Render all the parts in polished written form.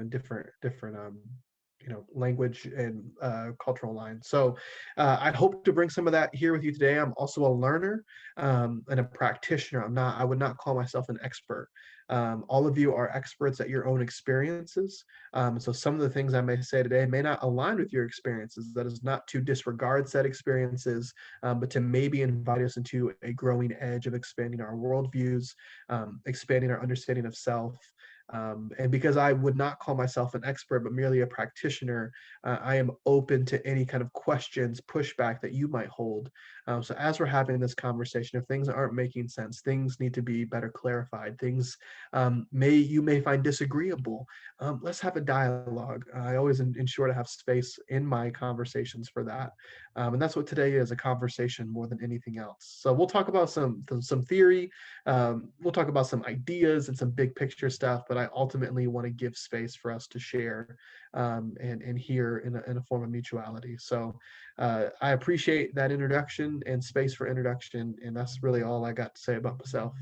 and different language and cultural lines. So I hope to bring some of that here with you today. I'm also a learner and a practitioner. I would not call myself an expert. All of you are experts at your own experiences. So some of the things I may say today may not align with your experiences. That is not to disregard said experiences, but to maybe invite us into a growing edge of expanding our worldviews, expanding our understanding of self. And because I would not call myself an expert, but merely a practitioner, I am open to any kind of questions, pushback that you might hold. So as we're having this conversation, if things aren't making sense, things need to be better clarified, things you may find disagreeable, let's have a dialogue. I always ensure to have space in my conversations for that. And that's what today is, a conversation more than anything else. So we'll talk about some theory, we'll talk about some ideas and some big picture stuff, but I ultimately want to give space for us to share and hear in a form of mutuality. So I appreciate that introduction and space for introduction, and that's really all I got to say about myself.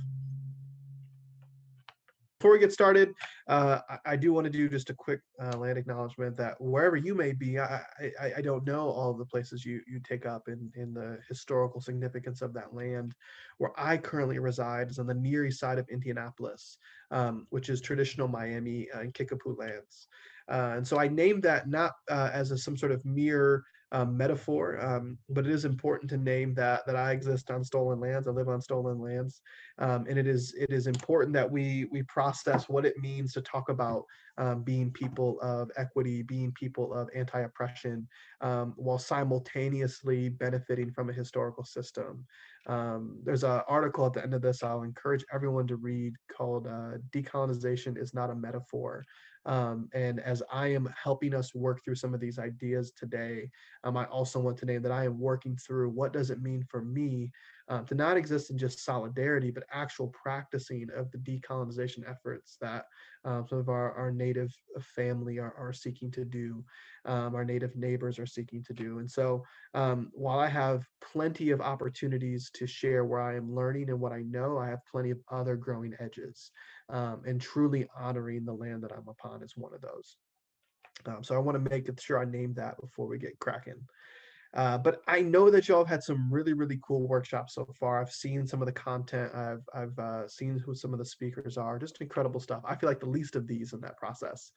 Before we get started, I do want to do just a quick land acknowledgement that wherever you may be, I don't know all of the places you take up in the historical significance of that land. Where I currently reside is on the near east side of Indianapolis, which is traditional Miami and Kickapoo lands. And so I named that not as some sort of mere metaphor, but it is important to name that I exist on stolen lands. I live on stolen lands, and it is important that we process what it means to talk about being people of equity, being people of anti-oppression, while simultaneously benefiting from a historical system. There's an article at the end of this I'll encourage everyone to read called "Decolonization is Not a Metaphor." And as I am helping us work through some of these ideas today, I also want to name that I am working through what does it mean for me to not exist in just solidarity, but actual practicing of the decolonization efforts that some of our native family are seeking to do, our native neighbors are seeking to do. And so while I have plenty of opportunities to share where I am learning and what I know, I have plenty of other growing edges. And truly honoring the land that I'm upon is one of those. So I want to make sure I name that before we get cracking. But I know that y'all have had some really, really cool workshops so far. I've seen some of the content. I've seen who some of the speakers are. Just incredible stuff. I feel like the least of these in that process,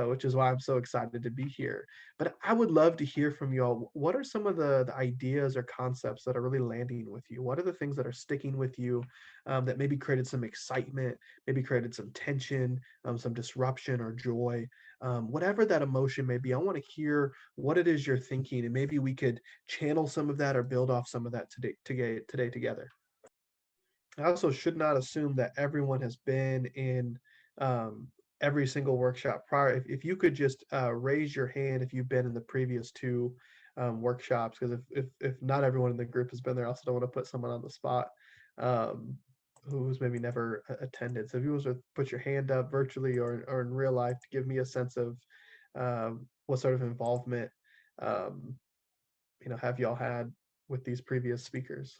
which is why I'm so excited to be here. But I would love to hear from y'all. What are some of the ideas or concepts that are really landing with you? What are the things that are sticking with you that maybe created some excitement, maybe created some tension, some disruption or joy? Whatever that emotion may be, I want to hear what it is you're thinking, and maybe we could channel some of that or build off some of that today together. I also should not assume that everyone has been in every single workshop prior. If you could just raise your hand if you've been in the previous two workshops, because if not everyone in the group has been there, I also don't want to put someone on the spot who's maybe never attended. So if you want to put your hand up virtually or in real life to give me a sense of what sort of involvement have y'all had with these previous speakers?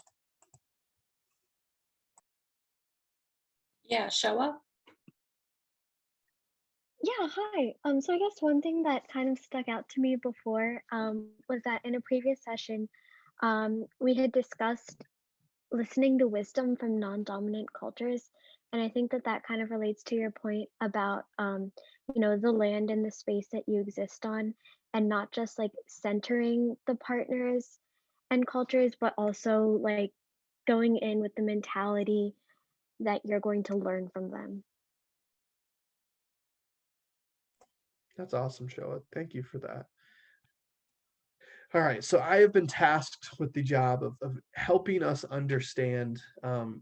Yeah, show up. Yeah, hi. So I guess one thing that kind of stuck out to me before was that in a previous session, we had discussed listening to wisdom from non-dominant cultures, and I think that that kind of relates to your point about the land and the space that you exist on, and not just like centering the partners and cultures, but also like going in with the mentality that you're going to learn from them. That's awesome, Shoa. Thank you for that. All right, so I have been tasked with the job of helping us understand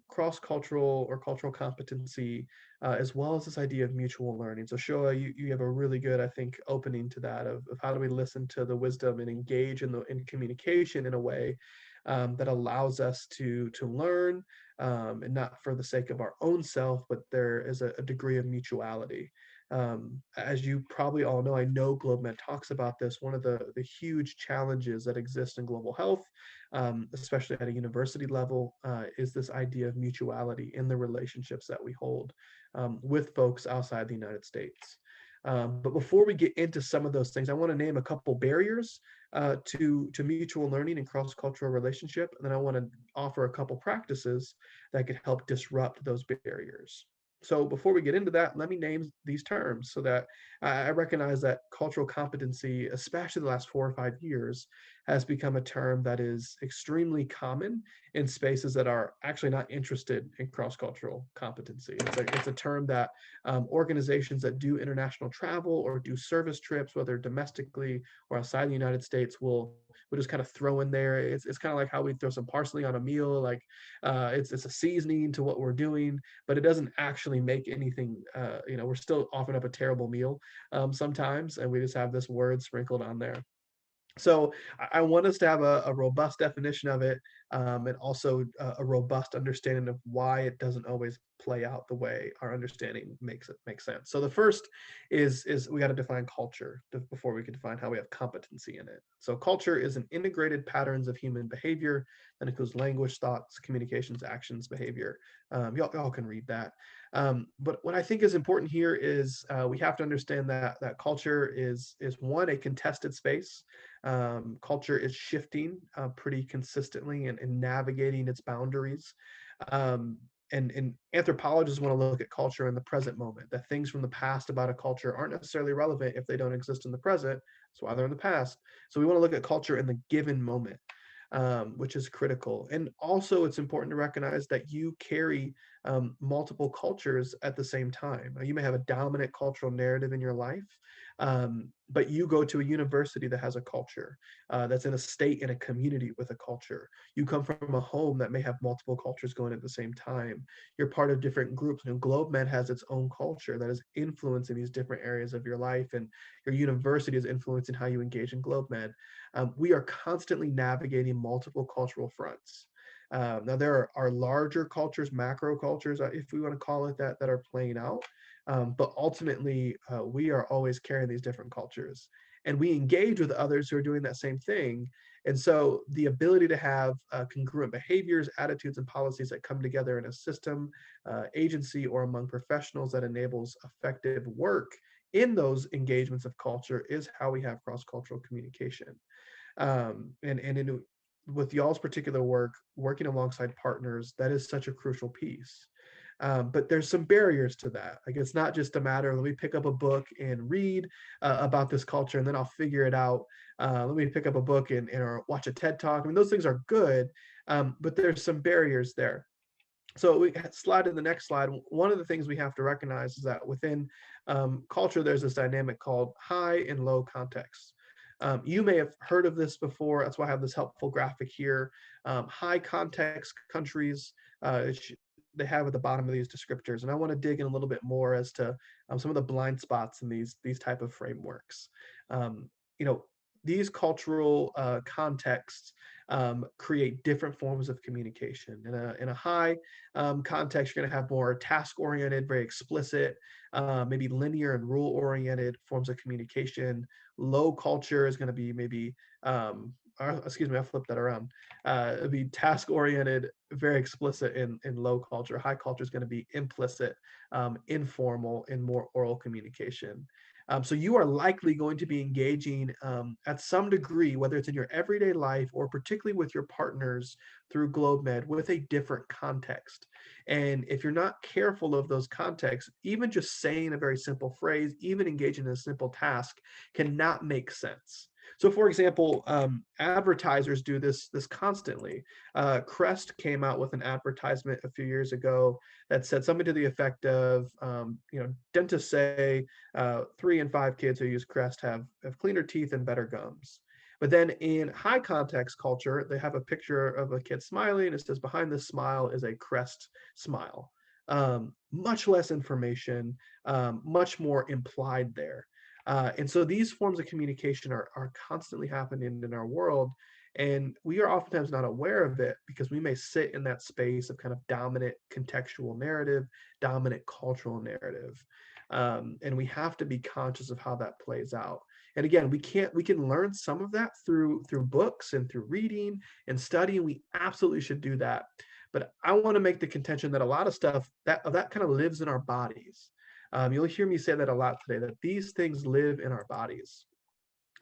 cross-cultural or cultural competency, as well as this idea of mutual learning. So Shoa, you have a really good, I think, opening to that of how do we listen to the wisdom and engage in communication in a way that allows us to learn, and not for the sake of our own self, but there is a degree of mutuality. As you probably all know, I know GlobeMed talks about this. One of the huge challenges that exist in global health, especially at a university level, is this idea of mutuality in the relationships that we hold with folks outside the United States. But before we get into some of those things, I want to name a couple barriers to mutual learning and cross-cultural relationship, and then I want to offer a couple practices that could help disrupt those barriers. So before we get into that, let me name these terms so that I recognize that cultural competency, especially the last 4 or 5 years, has become a term that is extremely common in spaces that are actually not interested in cross-cultural competency. It's a term that organizations that do international travel or do service trips, whether domestically or outside the United States, will just kind of throw in there. It's kind of like how we throw some parsley on a meal, like it's a seasoning to what we're doing, but it doesn't actually make anything. We're still offering up a terrible meal sometimes, and we just have this word sprinkled on there. So I want us to have a robust definition of it, and also a robust understanding of why it doesn't always play out the way our understanding makes it make sense. So the first is we got to define culture before we can define how we have competency in it. So culture is an integrated patterns of human behavior that includes language, thoughts, communications, actions, behavior. Y'all can read that. But what I think is important here is we have to understand that culture is one, a contested space. Culture is shifting pretty consistently and navigating its boundaries. And anthropologists want to look at culture in the present moment, that things from the past about a culture aren't necessarily relevant if they don't exist in the present. That's why they're in the past. So we want to look at culture in the given moment, which is critical. And also, it's important to recognize that you carry multiple cultures at the same time. You may have a dominant cultural narrative in your life, but you go to a university that has a culture, that's in a state, in a community with a culture. You come from a home that may have multiple cultures going at the same time. You're part of different groups. GlobeMed has its own culture that is influencing these different areas of your life, and your university is influencing how you engage in GlobeMed. We are constantly navigating multiple cultural fronts. Now, there are larger cultures, macro cultures, if we want to call it that are playing out. But ultimately, we are always carrying these different cultures, and we engage with others who are doing that same thing. And so the ability to have congruent behaviors, attitudes, and policies that come together in a system, agency, or among professionals that enables effective work in those engagements of culture is how we have cross-cultural communication. And with y'all's particular work, working alongside partners, that is such a crucial piece. But there's some barriers to that. Like, it's not just a matter of let me pick up a book and read about this culture and then I'll figure it out. Let me pick up a book and or watch a TED talk. I mean, those things are good, but there's some barriers there. So we slide to the next slide. One of the things we have to recognize is that within culture, there's this dynamic called high and low context. You may have heard of this before. That's why I have this helpful graphic here. High context countries, they have at the bottom of these descriptors. And I want to dig in a little bit more as to some of the blind spots in these type of frameworks. Um, you know, these cultural contexts create different forms of communication. In a high context, you're going to have more task-oriented, very explicit, maybe linear and rule-oriented forms of communication. Low culture is going to be maybe, excuse me, I flipped that around. It'd be task-oriented, very explicit in low culture. High culture is going to be implicit, informal, and more oral communication. So you are likely going to be engaging at some degree, whether it's in your everyday life or particularly with your partners through GlobeMed, with a different context. And if you're not careful of those contexts, even just saying a very simple phrase, even engaging in a simple task, cannot make sense. So, for example, advertisers do this constantly. Crest came out with an advertisement a few years ago that said something to the effect of, dentists say 3 in 5 kids who use Crest have cleaner teeth and better gums. But then in high context culture, they have a picture of a kid smiling. And it says behind this smile is a Crest smile. Much less information, much more implied there. And so these forms of communication are constantly happening in our world. And we are oftentimes not aware of it because we may sit in that space of kind of dominant contextual narrative, dominant cultural narrative. And we have to be conscious of how that plays out. And again, we can learn some of that through books and through reading and studying. We absolutely should do that. But I want to make the contention that a lot of stuff that kind of lives in our bodies. You'll hear me say that a lot today, that these things live in our bodies.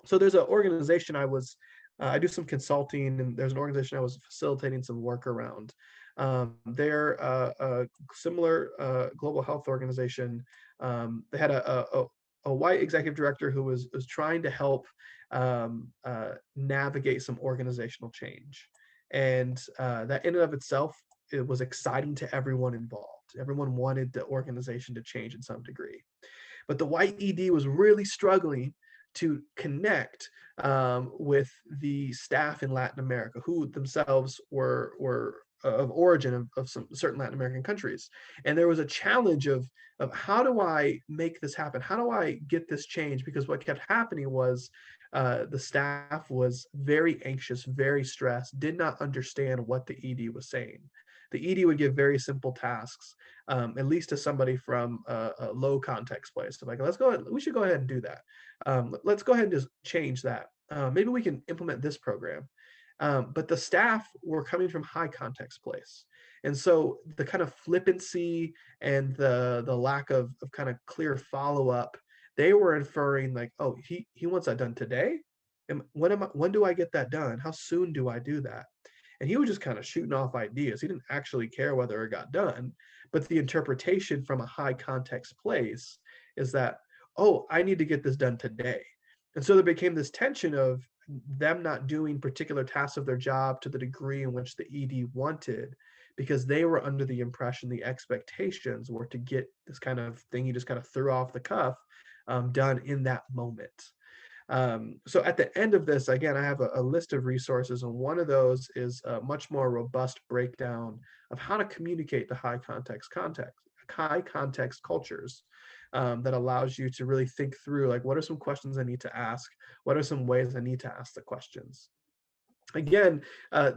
So there's an organization I do some consulting, and there's an organization I was facilitating some work around. They're a similar global health organization. They had a white executive director who was trying to help navigate some organizational change. And that in and of itself, it was exciting to everyone involved. Everyone wanted the organization to change in some degree. But the white ED was really struggling to connect with the staff in Latin America, who themselves were of origin of some certain Latin American countries. And there was a challenge of how do I make this happen? How do I get this change? Because what kept happening was the staff was very anxious, very stressed, did not understand what the ED was saying. The ED would give very simple tasks, at least to somebody from a low context place. So like, let's go ahead, we should go ahead and do that. Let's go ahead and just change that. Maybe we can implement this program. But the staff were coming from high context place. And so the kind of flippancy and the lack of kind of clear follow-up, they were inferring like, oh, he wants that done today. And when do I get that done? How soon do I do that? And he was just kind of shooting off ideas. He didn't actually care whether it got done. But the interpretation from a high context place is that, oh, I need to get this done today. And so there became this tension of them not doing particular tasks of their job to the degree in which the ED wanted, because they were under the impression, the expectations were to get this kind of thing you just kind of threw off the cuff done in that moment. So at the end of this, again, I have a list of resources, and one of those is a much more robust breakdown of how to communicate the high context cultures, that allows you to really think through, like, what are some questions I need to ask? What are some ways I need to ask the questions? Again,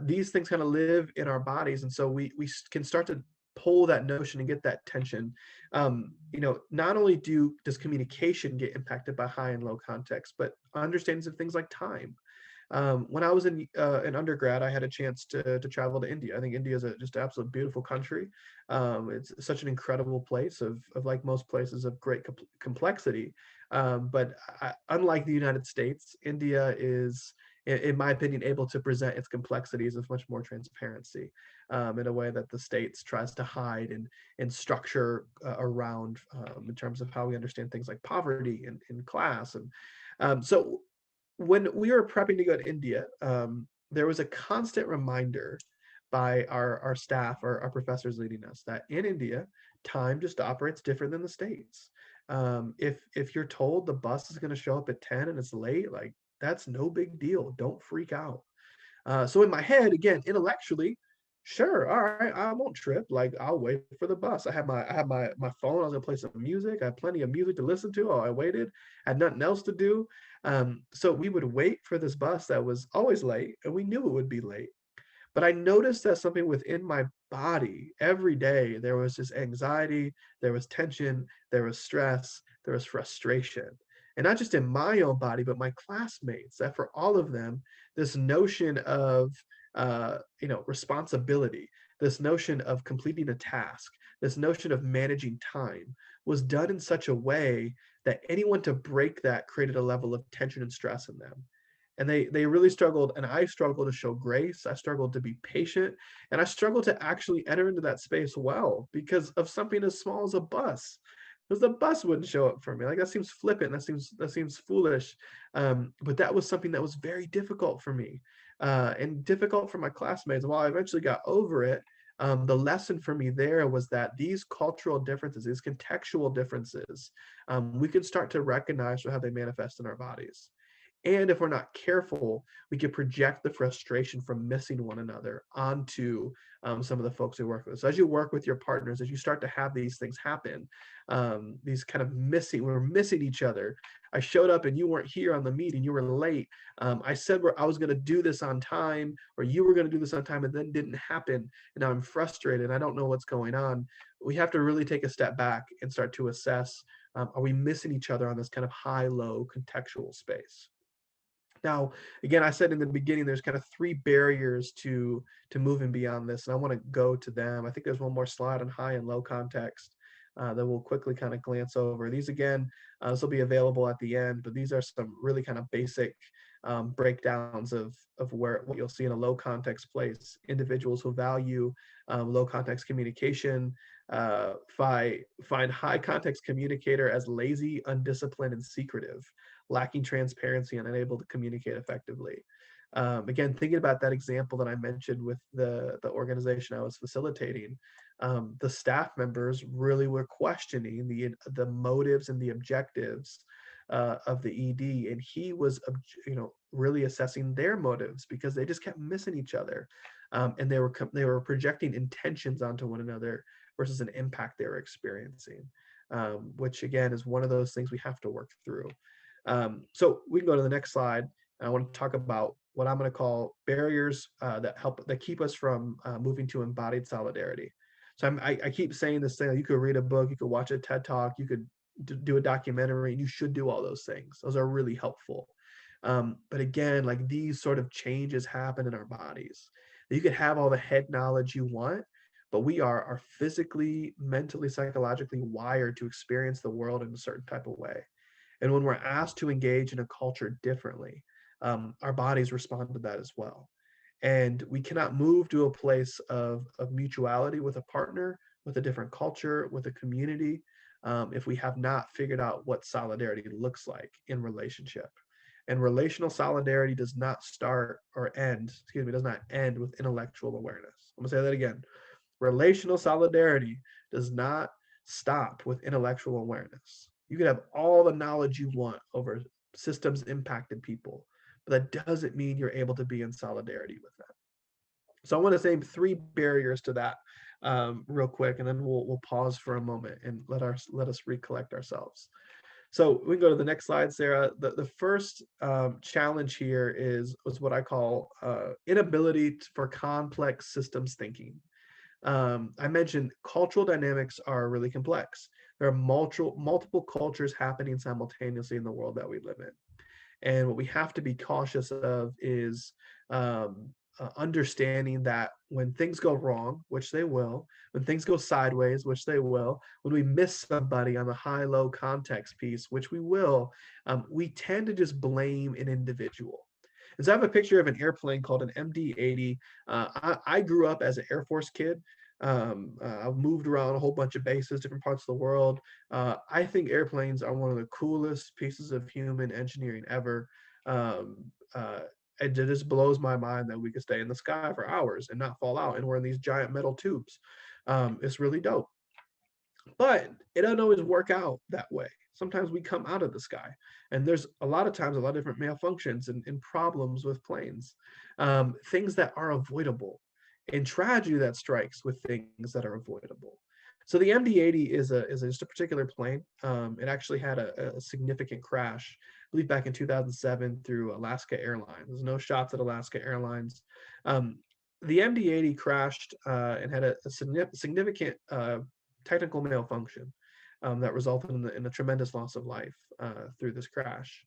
these things kind of live in our bodies, and so we can start to pull that notion and get that tension. Not only does communication get impacted by high and low context, but understandings of things like time. When I was in undergrad, I had a chance to travel to India. I think India is just an absolute beautiful country. It's such an incredible place of like most places of great complexity. But unlike the United States, India is, in my opinion, able to present its complexities with much more transparency, in a way that the States tries to hide and structure around, in terms of how we understand things like poverty and class. And so when we were prepping to go to India, there was a constant reminder by our staff, our professors leading us, that in India, time just operates different than the States. If you're told the bus is going to show up at 10 and it's late, like, that's no big deal. Don't freak out. So in my head, again, intellectually, sure, all right, I won't trip. Like, I'll wait for the bus. I had my phone. I was gonna play some music. I had plenty of music to listen to. Oh, I waited. I had nothing else to do. So we would wait for this bus that was always late, and we knew it would be late. But I noticed that something within my body every day, there was this anxiety, there was tension, there was stress, there was frustration. And not just in my own body, but my classmates, that for all of them, this notion of responsibility, this notion of completing a task, this notion of managing time was done in such a way that anyone to break that created a level of tension and stress in them. And they really struggled, and I struggled to show grace. I struggled to be patient, and I struggled to actually enter into that space well because of something as small as a bus. Because the bus wouldn't show up for me. Like, that seems flippant. That seems foolish. But that was something that was very difficult for me, and difficult for my classmates. While I eventually got over it, the lesson for me there was that these cultural differences, these contextual differences, we can start to recognize how they manifest in our bodies. And if we're not careful, we could project the frustration from missing one another onto some of the folks we work with. So as you work with your partners, as you start to have these things happen, these kind of we're missing each other. I showed up and you weren't here on the meeting, you were late. I said I was going to do this on time, or you were going to do this on time, and then didn't happen. And now I'm frustrated. I don't know what's going on. We have to really take a step back and start to assess, are we missing each other on this kind of high-low contextual space? Now, again, I said in the beginning, there's kind of three barriers to moving beyond this, and I want to go to them. I think there's one more slide on high and low context. that we'll quickly kind of glance over. These again, this will be available at the end, but these are some really kind of basic breakdowns of what you'll see in a low context place. Individuals who value low context communication find high context communicator as lazy, undisciplined, and secretive, lacking transparency and unable to communicate effectively. Again, thinking about that example that I mentioned with the organization I was facilitating, the staff members really were questioning the motives and the objectives of the ED, and he was, really assessing their motives because they just kept missing each other, and they were projecting intentions onto one another versus an impact they were experiencing, which again is one of those things we have to work through. So we can go to the next slide. I want to talk about what I'm going to call barriers that keep us from moving to embodied solidarity. So I keep saying this thing: you could read a book, you could watch a TED talk, you could do a documentary, and you should do all those things. Those are really helpful. But again, like these sort of changes happen in our bodies. You could have all the head knowledge you want, but we are physically, mentally, psychologically wired to experience the world in a certain type of way. And when we're asked to engage in a culture differently, our bodies respond to that as well. And we cannot move to a place of mutuality with a partner, with a different culture, with a community, if we have not figured out what solidarity looks like in relationship. And relational solidarity does not start or end, does not end with intellectual awareness. I'm gonna say that again. Relational solidarity does not stop with intellectual awareness. You can have all the knowledge you want over systems impacted people, but that doesn't mean you're able to be in solidarity with them. So I want to say 3 barriers to that real quick, and then we'll pause for a moment and let us recollect ourselves. So we can go to the next slide, Sarah. The first challenge here was what I call inability for complex systems thinking. I mentioned cultural dynamics are really complex. There are multiple cultures happening simultaneously in the world that we live in. And what we have to be cautious of is understanding that when things go wrong, which they will, when things go sideways, which they will, when we miss somebody on the high-low context piece, which we will, we tend to just blame an individual. And so I have a picture of an airplane called an MD-80. I grew up as an Air Force kid. I've moved around a whole bunch of bases, different parts of the world. I think airplanes are one of the coolest pieces of human engineering ever. Um, uh, it just blows my mind that we could stay in the sky for hours and not fall out, and we're in these giant metal tubes. It's really dope. But it doesn't always work out that way. Sometimes we come out of the sky, and there's a lot of times a lot of different malfunctions and problems with planes, things that are avoidable, and tragedy that strikes with things that are avoidable. So the MD-80 is just a particular plane. It actually had a significant crash, I believe back in 2007 through Alaska Airlines. There's no shots at Alaska Airlines. Um, the MD-80 crashed and had a significant technical malfunction that resulted in a tremendous loss of life through this crash.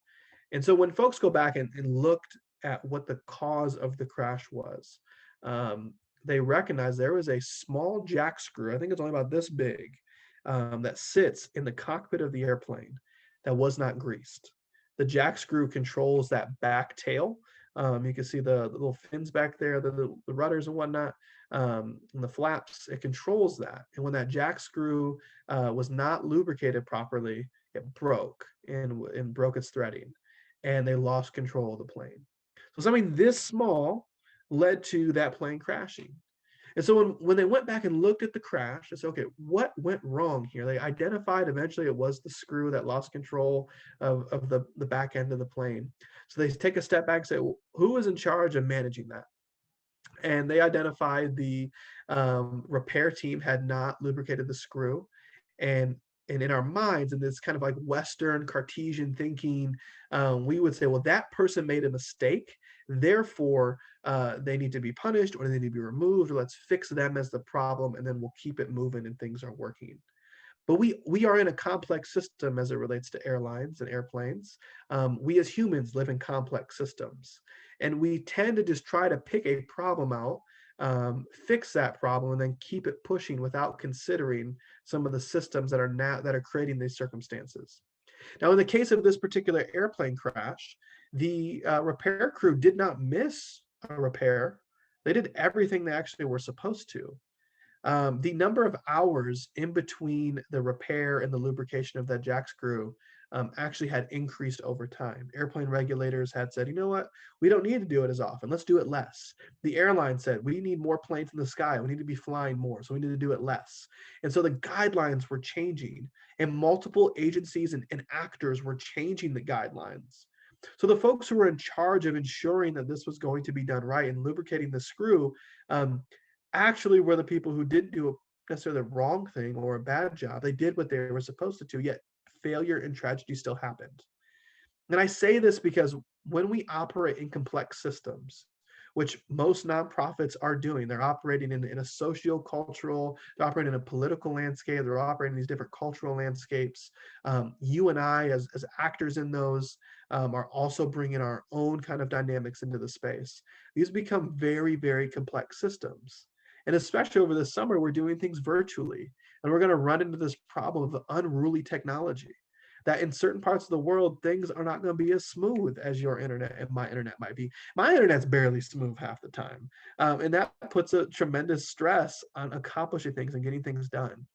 And so when folks go back and looked at what the cause of the crash was, they recognize there was a small jack screw, I think it's only about this big, that sits in the cockpit of the airplane that was not greased. The jack screw controls that back tail. You can see the little fins back there, the rudders and whatnot, and the flaps. It controls that. And when that jack screw was not lubricated properly, it broke and broke its threading, and they lost control of the plane. So something this small led to that plane crashing. And so when they went back and looked at the crash, they said, okay, what went wrong here? They identified eventually it was the screw that lost control of the back end of the plane. So they take a step back and say, well, who was in charge of managing that? And they identified the repair team had not lubricated the screw. And and in our minds, in this kind of like Western Cartesian thinking, we would say, well, that person made a mistake, therefore they need to be punished or they need to be removed, or let's fix them as the problem, and then we'll keep it moving and things are working. But we are in a complex system as it relates to airlines and airplanes. We as humans live in complex systems, and we tend to just try to pick a problem out fix that problem and then keep it pushing without considering some of the systems that are creating these circumstances. Now, in the case of this particular airplane crash, the repair crew did not miss a repair. They did everything they actually were supposed to. The number of hours in between the repair and the lubrication of that jack screw actually had increased over time. Airplane regulators had said, you know what, we don't need to do it as often. Let's do it less. The airline said, we need more planes in the sky. We need to be flying more. So we need to do it less. And so the guidelines were changing, and multiple agencies and actors were changing the guidelines. So the folks who were in charge of ensuring that this was going to be done right and lubricating the screw um, actually were the people who didn't do necessarily the wrong thing or a bad job. They did what they were supposed to do, yet failure and tragedy still happened. And I say this because when we operate in complex systems, which most nonprofits are doing, they're operating in a socio-cultural, they're operating in a political landscape, they're operating in these different cultural landscapes. You and I, as actors in those, are also bringing our own kind of dynamics into the space. These become very, very complex systems. And especially over the summer, we're doing things virtually. And we're going to run into this problem of unruly technology that in certain parts of the world, things are not going to be as smooth as your internet and my internet might be. My internet's barely smooth half the time. And that puts a tremendous stress on accomplishing things and getting things done.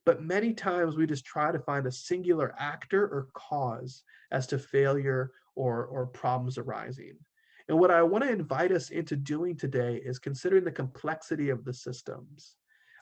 But many times we just try to find a singular actor or cause as to failure or problems arising. And what I want to invite us into doing today is considering the complexity of the systems.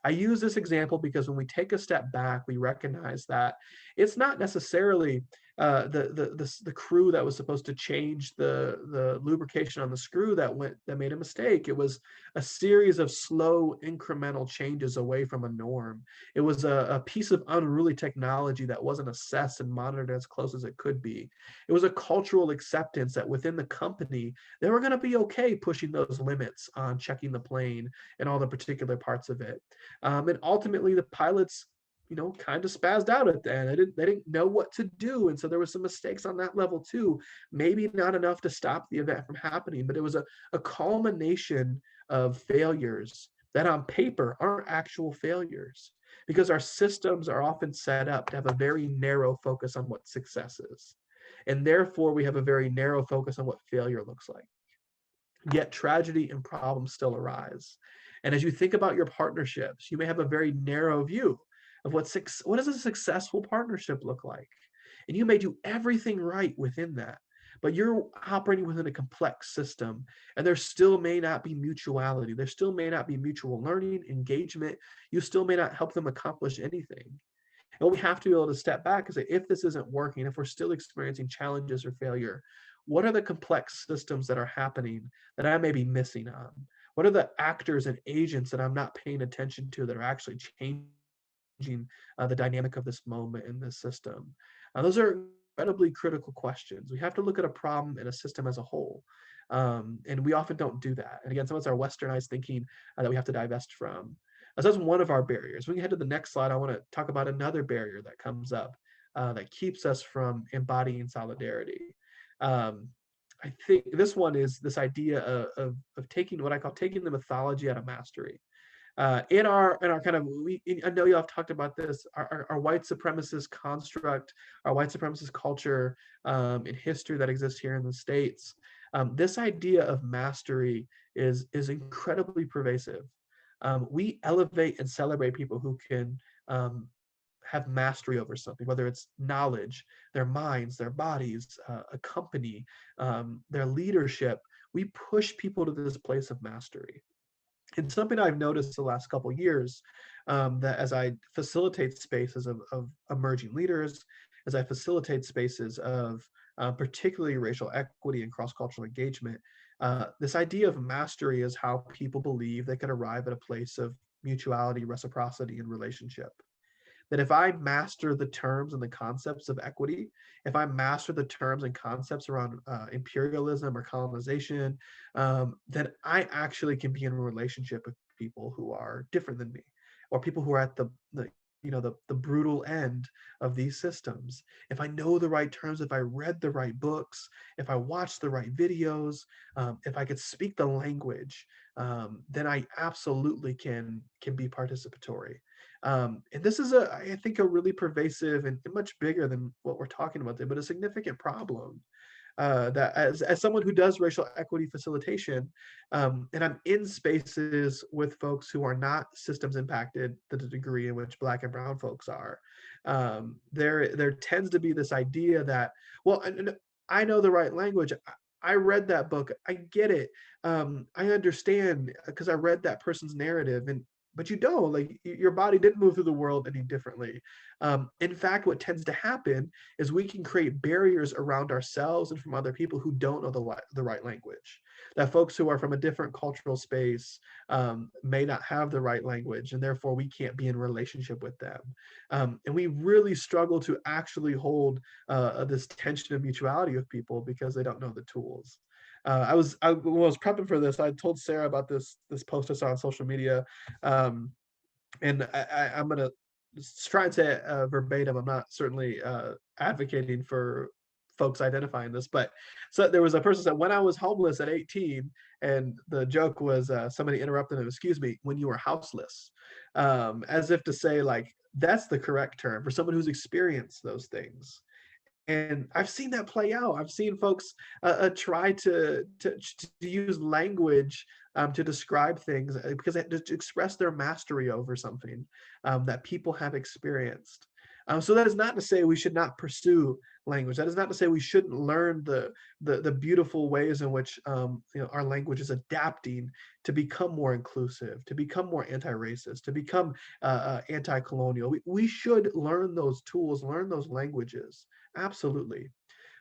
I use this example because when we take a step back, we recognize that it's not necessarily the crew that was supposed to change the lubrication on the screw that made a mistake. It was a series of slow incremental changes away from a norm. It was a piece of unruly technology that wasn't assessed and monitored as close as it could be. It was a cultural acceptance that within the company, they were going to be okay pushing those limits on checking the plane and all the particular parts of it. And ultimately, the pilots, kind of spazzed out at the end. They didn't know what to do, and so there was some mistakes on that level too. Maybe not enough to stop the event from happening, but it was a culmination of failures that on paper aren't actual failures because our systems are often set up to have a very narrow focus on what success is. And therefore, we have a very narrow focus on what failure looks like. Yet tragedy and problems still arise. And as you think about your partnerships, you may have a very narrow view of what does a successful partnership look like? And you may do everything right within that, but you're operating within a complex system, and there still may not be mutuality. There still may not be mutual learning, engagement. You still may not help them accomplish anything. And we have to be able to step back and say, if this isn't working, if we're still experiencing challenges or failure, what are the complex systems that are happening that I may be missing on? What are the actors and agents that I'm not paying attention to that are actually changing the dynamic of this moment in this system? Those are incredibly critical questions. We have to look at a problem and a system as a whole. And we often don't do that. And again, some of it's our westernized thinking that we have to divest from. So that's one of our barriers. When we head to the next slide, I want to talk about another barrier that comes up that keeps us from embodying solidarity. Um, I think this one is this idea of taking what I call taking the mythology out of mastery. In our kind of, I know y'all have talked about this, our white supremacist construct, our white supremacist culture and history that exists here in the States. This idea of mastery is incredibly pervasive. We elevate and celebrate people who can have mastery over something, whether it's knowledge, their minds, their bodies, a company, their leadership. We push people to this place of mastery. And something I've noticed the last couple of years, that as I facilitate spaces of emerging leaders, as I facilitate spaces of particularly racial equity and cross-cultural engagement, this idea of mastery is how people believe they can arrive at a place of mutuality, reciprocity, and relationship. That if I master the terms and the concepts of equity, if I master the terms and concepts around imperialism or colonization, then I actually can be in a relationship with people who are different than me, or people who are at the the brutal end of these systems. If I know the right terms, if I read the right books, if I watch the right videos, if I could speak the language, then I absolutely can be participatory. And this is I think a really pervasive and much bigger than what we're talking about today, but a significant problem, that as someone who does racial equity facilitation, and I'm in spaces with folks who are not systems impacted to the degree in which Black and Brown folks are, there tends to be this idea that, well, I know the right language. I read that book. I get it. I understand because I read that person's narrative, and but you don't, like, your body didn't move through the world any differently. In fact, what tends to happen is we can create barriers around ourselves and from other people who don't know the right language. That folks who are from a different cultural space, may not have the right language, and therefore we can't be in relationship with them. And we really struggle to actually hold this tension of mutuality with people because they don't know the tools. When I was prepping for this, I told Sarah about this post I saw on social media, um, and I'm gonna try and say it verbatim. I'm not certainly advocating for folks identifying this, but so there was a person said, when I was homeless at 18, and the joke was somebody interrupted him, excuse me, when you were houseless, as if to say, like, that's the correct term for someone who's experienced those things. And I've seen that play out. I've seen folks try to use language to describe things, because to express their mastery over something that people have experienced. So that is not to say we should not pursue language. That is not to say we shouldn't learn the beautiful ways in which our language is adapting to become more inclusive, to become more anti-racist, to become anti-colonial. We should learn those tools, learn those languages. Absolutely.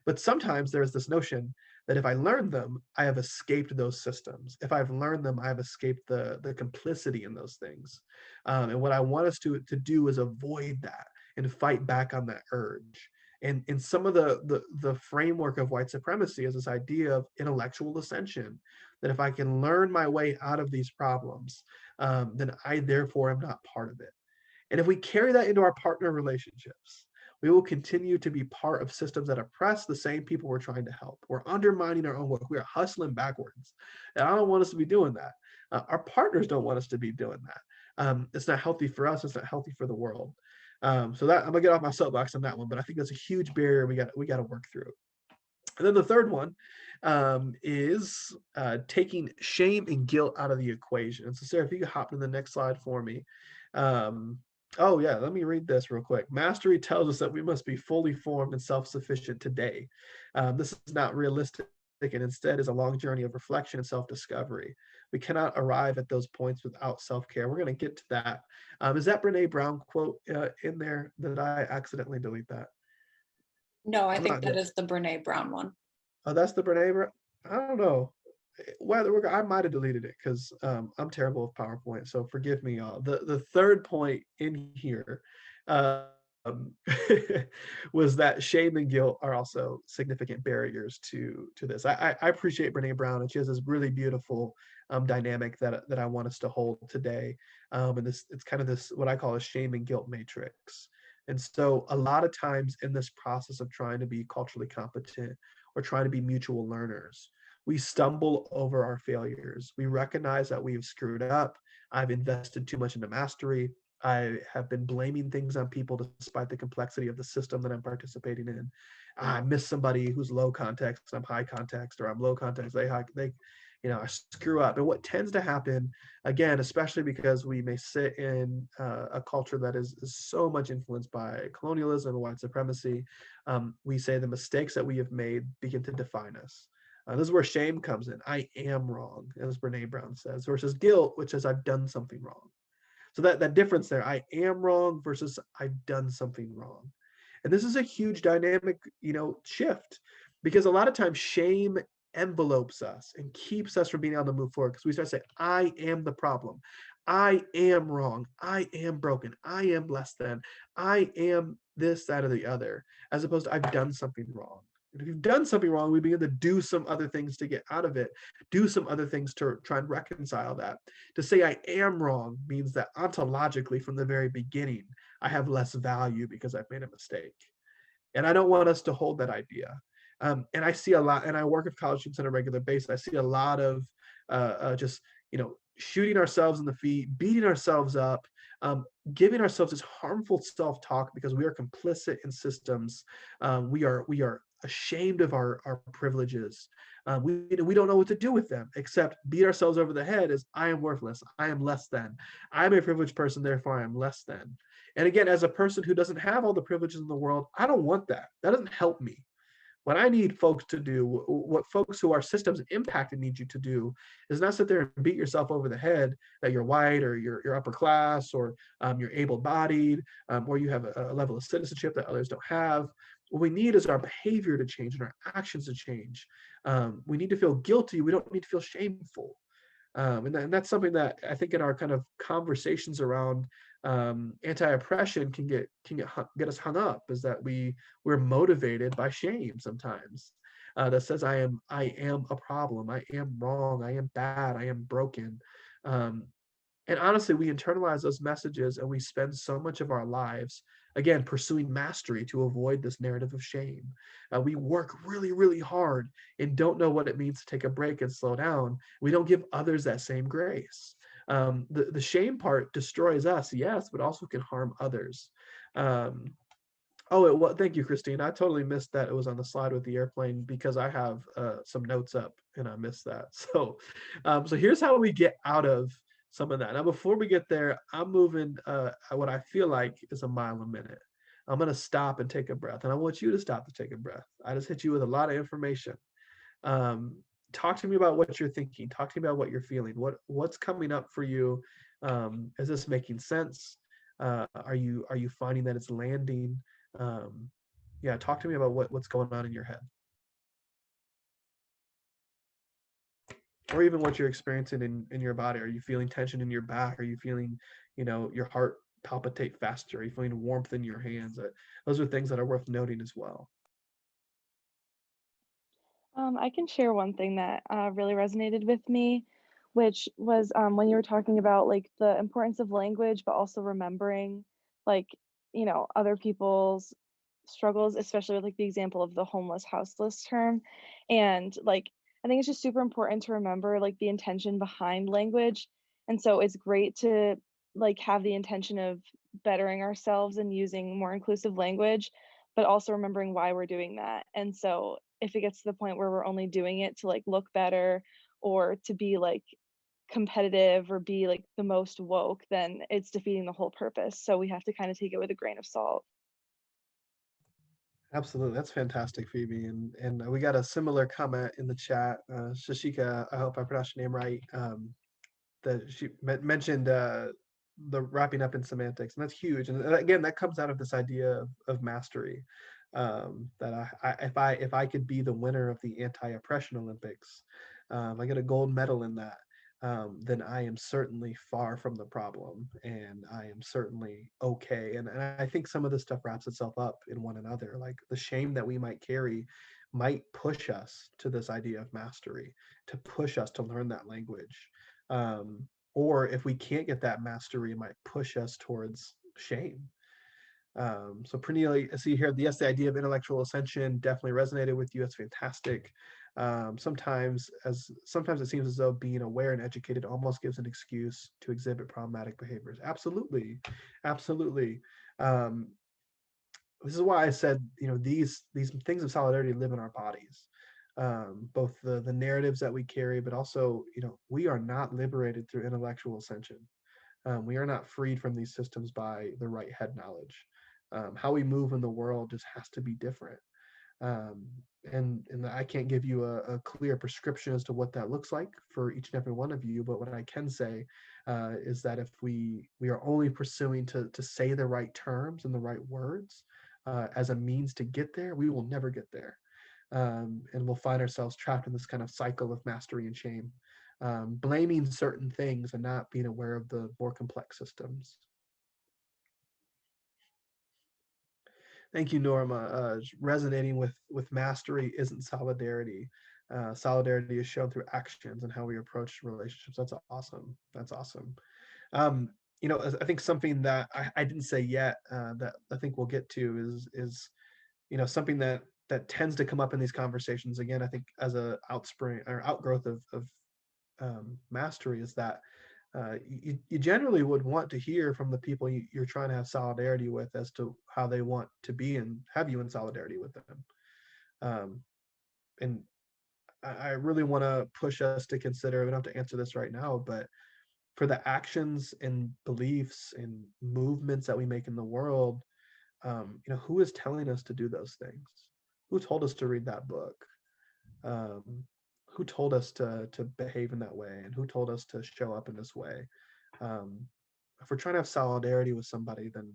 But sometimes there's this notion that if I learn them, I have escaped those systems. If I've learned them, I have escaped the complicity in those things. And what I want us to do is avoid that and fight back on that urge. And in some of the framework of white supremacy is this idea of intellectual ascension, that if I can learn my way out of these problems, then I therefore am not part of it. And if we carry that into our partner relationships, we will continue to be part of systems that oppress the same people we're trying to help. We're undermining our own work. We are hustling backwards. And I don't want us to be doing that. Our partners don't want us to be doing that. It's not healthy for us. It's not healthy for the world. So that I'm gonna get off my soapbox on that one, but I think that's a huge barrier we got to work through. And then the third one is taking shame and guilt out of the equation. And so, Sarah, if you could hop to the next slide for me. Um, oh, yeah, let me read this real quick. Mastery tells us that we must be fully formed and self sufficient today. This is not realistic, and instead is a long journey of reflection and self discovery. We cannot arrive at those points without self care. We're going to get to that. Is that Brene Brown quote in there? Did I accidentally delete that? No, I I'm think not that good. is the Brene Brown one. Oh, that's the Brene Brown. I don't know whether I might have deleted it because I'm terrible with PowerPoint. So forgive me, y'all. The third point in here um, was that shame and guilt are also significant barriers to this. I appreciate Brene Brown, and she has this really beautiful dynamic that I want us to hold today. And it's kind of this what I call a shame and guilt matrix. And so a lot of times in this process of trying to be culturally competent or trying to be mutual learners, we stumble over our failures. We recognize that we've screwed up. I've invested too much into mastery. I have been blaming things on people despite the complexity of the system that I'm participating in. I miss somebody who's low context, I'm high context, or I'm low context, I screw up. And what tends to happen, again, especially because we may sit in a culture that is so much influenced by colonialism and white supremacy, we say the mistakes that we have made begin to define us. This is where shame comes in. I am wrong, as Brene Brown says, versus guilt, which says I've done something wrong. So that difference there, I am wrong versus I've done something wrong. And this is a huge dynamic, shift, because a lot of times shame envelopes us and keeps us from being able to move forward because we start saying, I am the problem. I am wrong. I am broken. I am less than. I am this, that, or the other, as opposed to I've done something wrong. And if you've done something wrong, we begin to do some other things to get out of it, do some other things to try and reconcile that. To say I am wrong means that ontologically from the very beginning, I have less value because I've made a mistake. And I don't want us to hold that idea. And I see a lot, and I work with college students on a regular basis. I see a lot of just, shooting ourselves in the feet, beating ourselves up, giving ourselves this harmful self-talk because we are complicit in systems. We are ashamed of our privileges. We don't know what to do with them except beat ourselves over the head as I am worthless. I am less than. I'm a privileged person, therefore I am less than. And again, as a person who doesn't have all the privileges in the world, I don't want that. That doesn't help me. What I need folks to do, what folks who are systems impacted need you to do, is not sit there and beat yourself over the head that you're white or you're upper class or you're able-bodied or you have a level of citizenship that others don't have. What we need is our behavior to change and our actions to change. We need to feel guilty. We don't need to feel shameful. And that's something that I think in our kind of conversations around anti-oppression can get us hung up, is that we're motivated by shame sometimes, that says I am a problem, I am wrong, I am bad, I am broken. Um, and honestly, we internalize those messages and we spend so much of our lives, again, pursuing mastery to avoid this narrative of shame. We work really, really hard and don't know what it means to take a break and slow down. We don't give others that same grace. The shame part destroys us, yes, but also can harm others. Um, thank you, Christine. I totally missed that it was on the slide with the airplane because I have some notes up and I missed that. So here's how we get out of some of that. Now, before we get there, I'm moving what I feel like is a mile a minute. I'm going to stop and take a breath, and I want you to stop to take a breath. I just hit you with a lot of information. Um, Talk to me about what you're thinking. Talk to me about what you're feeling. What's coming up for you? Is this making sense? Are you finding that it's landing? Um, yeah, talk to me about what's going on in your head, or even what you're experiencing in your body. Are you feeling tension in your back? Are you feeling, your heart palpitate faster? Are you feeling warmth in your hands? Those are things that are worth noting as well. I can share one thing that really resonated with me, which was when you were talking about like the importance of language, but also remembering like, other people's struggles, especially with like the example of the homeless, houseless term. And like, I think it's just super important to remember like the intention behind language. And so it's great to like have the intention of bettering ourselves and using more inclusive language, but also remembering why we're doing that. And so if it gets to the point where we're only doing it to like look better or to be like competitive or be like the most woke, then it's defeating the whole purpose. So we have to kind of take it with a grain of salt. Absolutely, that's fantastic, Phoebe. And we got a similar comment in the chat. Shashika, I hope I pronounced your name right. That she mentioned the wrapping up in semantics, and that's huge. And again, that comes out of this idea of mastery. That if I could be the winner of the anti-oppression Olympics, I get a gold medal in that, then I am certainly far from the problem, and I am certainly okay. And I think some of this stuff wraps itself up in one another. Like the shame that we might carry might push us to this idea of mastery, to push us to learn that language. Um, or if we can't get that mastery, it might push us towards shame. So Pernille, I see here, yes, the idea of intellectual ascension definitely resonated with you. That's fantastic. Sometimes it seems as though being aware and educated almost gives an excuse to exhibit problematic behaviors. Absolutely, absolutely. Um, this is why I said, these things of solidarity live in our bodies. Both the narratives that we carry, but also, we are not liberated through intellectual ascension. We are not freed from these systems by the right head knowledge. How we move in the world just has to be different. Um, and I can't give you a clear prescription as to what that looks like for each and every one of you. But what I can say is that if we are only pursuing to say the right terms and the right words as a means to get there, we will never get there. And we'll find ourselves trapped in this kind of cycle of mastery and shame, blaming certain things and not being aware of the more complex systems. Thank you, Norma. Resonating with mastery isn't solidarity. Solidarity is shown through actions and how we approach relationships. That's awesome. That's awesome. Um, I think something that I didn't say yet, that I think we'll get to is something that tends to come up in these conversations again. I think as a outspring or outgrowth of mastery is that you generally would want to hear from the people you're trying to have solidarity with as to how they want to be and have you in solidarity with them. And I really want to push us to consider, we don't have to answer this right now, but for the actions and beliefs and movements that we make in the world, who is telling us to do those things? Who told us to read that book? Um, who told us to behave in that way? And who told us to show up in this way? Um, if we're trying to have solidarity with somebody, then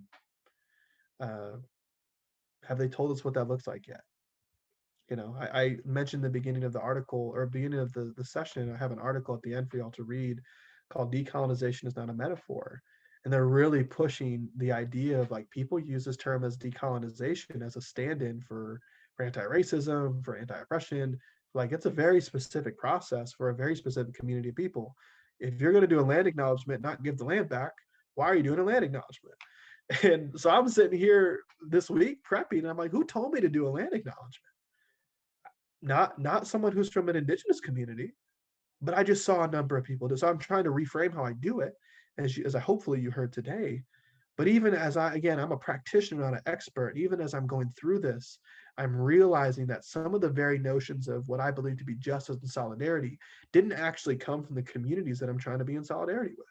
uh, have they told us what that looks like yet? I mentioned the beginning of the article or beginning of the session. I have an article at the end for y'all to read called Decolonization is Not a Metaphor. And they're really pushing the idea of like people use this term as decolonization as a stand-in for anti-racism, for anti-oppression. Like it's a very specific process for a very specific community of people. If you're going to do a land acknowledgement, not give the land back, why are you doing a land acknowledgement? And so I'm sitting here this week prepping, and I'm like, who told me to do a land acknowledgement? Not someone who's from an indigenous community, but I just saw a number of people do. So I'm trying to reframe how I do it, as I hopefully you heard today. But even as I'm a practitioner, not an expert. Even as I'm going through this, I'm realizing that some of the very notions of what I believe to be justice and solidarity didn't actually come from the communities that I'm trying to be in solidarity with.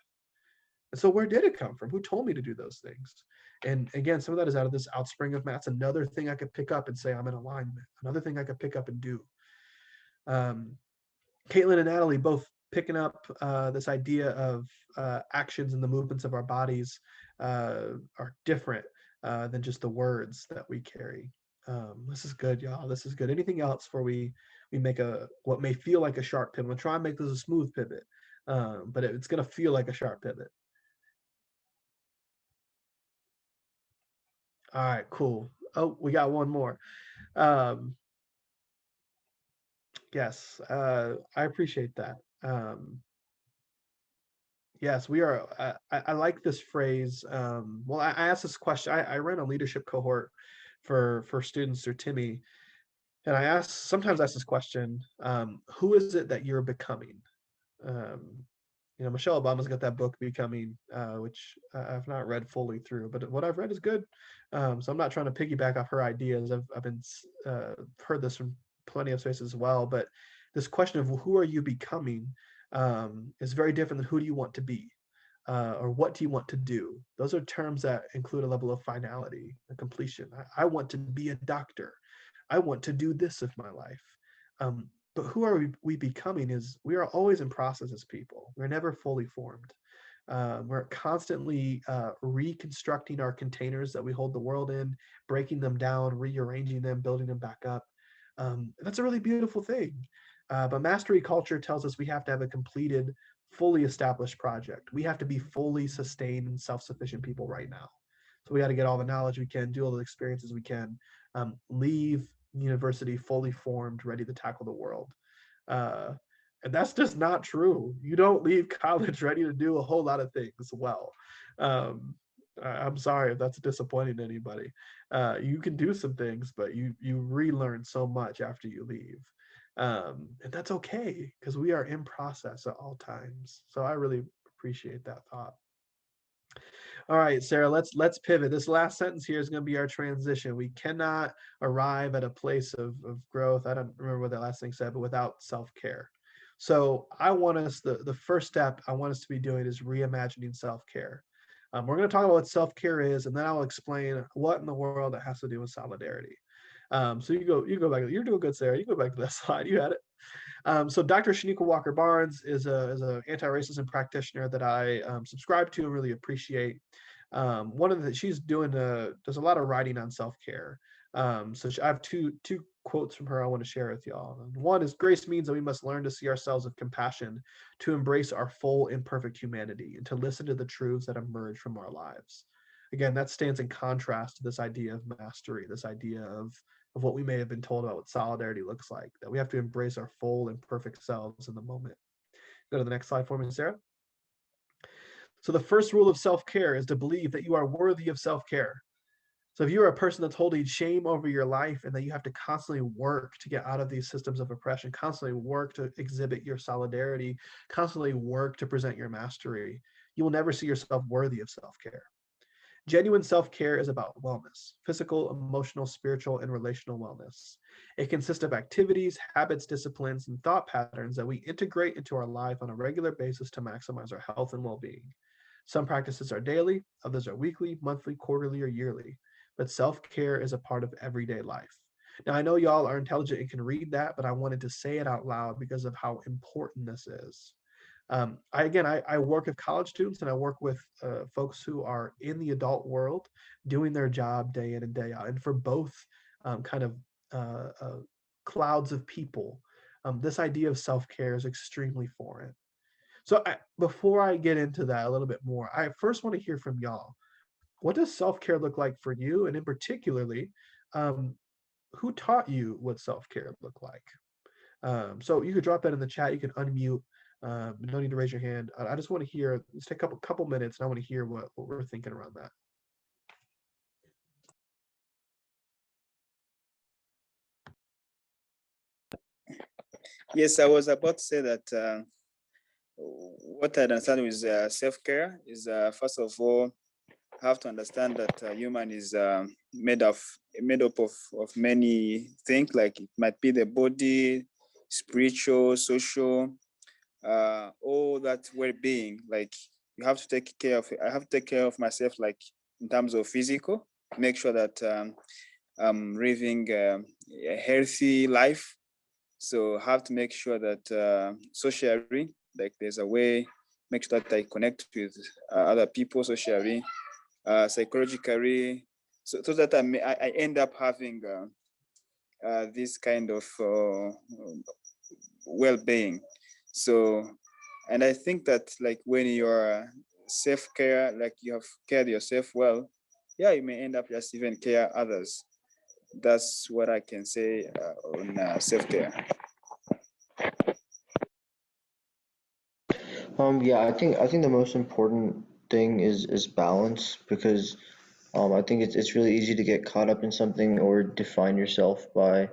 And so where did it come from? Who told me to do those things? And again, some of that is out of this outspring of Matt's. Another thing I could pick up and say I'm in alignment. Another thing I could pick up and do. Caitlin and Natalie both picking up this idea of actions and the movements of our bodies are different than just the words that we carry. This is good, y'all. This is good. Anything else before we make what may feel like a sharp pivot? We'll try and make this a smooth pivot, but it's going to feel like a sharp pivot. All right, cool. Oh, we got one more. Yes, I appreciate that. Yes, we are. I like this phrase. Well, I asked this question. I ran a leadership cohort for students through Timmy, and sometimes ask this question: who is it that you're becoming? Um, Michelle Obama's got that book Becoming, which I've not read fully through, but what I've read is good. So I'm not trying to piggyback off her ideas. I've been heard this from plenty of spaces as well. But this question of who are you becoming is very different than who do you want to be, or what do you want to do. Those are terms that include a level of finality and completion. I want to be a doctor. I want to do this with my life. But who are we becoming is we are always in process as people. We're never fully formed. We're constantly reconstructing our containers that we hold the world in, breaking them down, rearranging them, building them back up. That's a really beautiful thing. But mastery culture tells us we have to have a completed, fully established project. We have to be fully sustained and self-sufficient people right now. So we got to get all the knowledge we can, do all the experiences we can, leave university fully formed, ready to tackle the world. And that's just not true. You don't leave college ready to do a whole lot of things well. I'm sorry if that's disappointing to anybody. You can do some things, but you relearn so much after you leave. And that's okay because we are in process at all times. So I really appreciate that thought. All right, Sarah, let's pivot. This last sentence here is going to be our transition. We cannot arrive at a place of growth. I don't remember what that last thing said, but without self-care. So I want us, the first step I want us to be doing is reimagining self-care. We're going to talk about what self-care is, and then I'll explain what in the world it has to do with solidarity. So you go back. You're doing good, Sarah. You go back to that slide. You had it. So Dr. Shanika Walker Barnes is a anti-racism practitioner that I subscribe to and really appreciate. One of the she's does a lot of writing on self-care. So I have two quotes from her I want to share with y'all. One is grace means that we must learn to see ourselves with compassion, to embrace our full imperfect humanity, and to listen to the truths that emerge from our lives. Again, that stands in contrast to this idea of mastery, this idea of what we may have been told about what solidarity looks like, that we have to embrace our full and perfect selves in the moment. Go to the next slide for me, Sarah. So the first rule of self-care is to believe that you are worthy of self-care. So if you're a person that's holding shame over your life and that you have to constantly work to get out of these systems of oppression, constantly work to exhibit your solidarity, constantly work to present your mastery, you will never see yourself worthy of self-care. Genuine self-care is about wellness, physical, emotional, spiritual, and relational wellness. It consists of activities, habits, disciplines, and thought patterns that we integrate into our life on a regular basis to maximize our health and well-being. Some practices are daily, others are weekly, monthly, quarterly, or yearly, but self-care is a part of everyday life. Now, I know y'all are intelligent and can read that, but I wanted to say it out loud because of how important this is. I work with college students and I work with folks who are in the adult world doing their job day in and day out. And for both kind of clouds of people, this idea of self-care is extremely foreign. So before I get into that a little bit more, I first want to hear from y'all. What does self-care look like for you? And in particularly, um, who taught you what self-care look like? So you could drop that in the chat. You can unmute. No need to raise your hand. I just want to hear. Let's take a couple minutes, and I want to hear what we're thinking around that. Yes, I was about to say that what I understand with self-care is first of all, have to understand that human is made up of many things. Like it might be the body, spiritual, social, all that well-being. Like you have to take care of it. I have to take care of myself, like in terms of physical, make sure that I'm living a healthy life. So have to make sure that socially, like there's a way, make sure that I connect with other people socially, psychologically, so that I end up having this kind of well-being. So, and I think that like when you're self-care, like you have cared yourself well, yeah, you may end up just even care others. That's what I can say on self-care. Yeah, I think the most important thing is balance because I think it's really easy to get caught up in something or define yourself by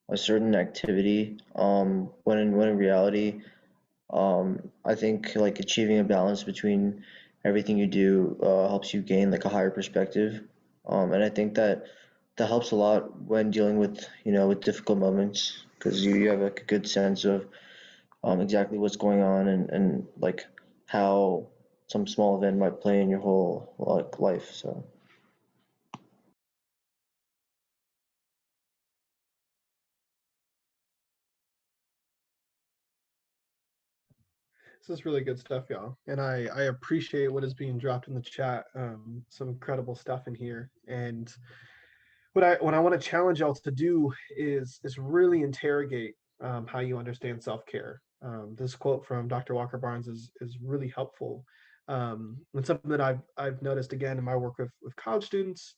a certain activity. When in reality, I think like achieving a balance between everything you do helps you gain like a higher perspective. And I think that helps a lot when dealing with with difficult moments because you have like a good sense of exactly what's going on and like how some small event might play in your whole like life. So This is really good stuff, y'all, and I appreciate what is being dropped in the chat. Some incredible stuff in here, and what I want to challenge y'all to do is really interrogate how you understand self-care. This quote from Dr. Walker Barnes is really helpful. And something that I've noticed again in my work with college students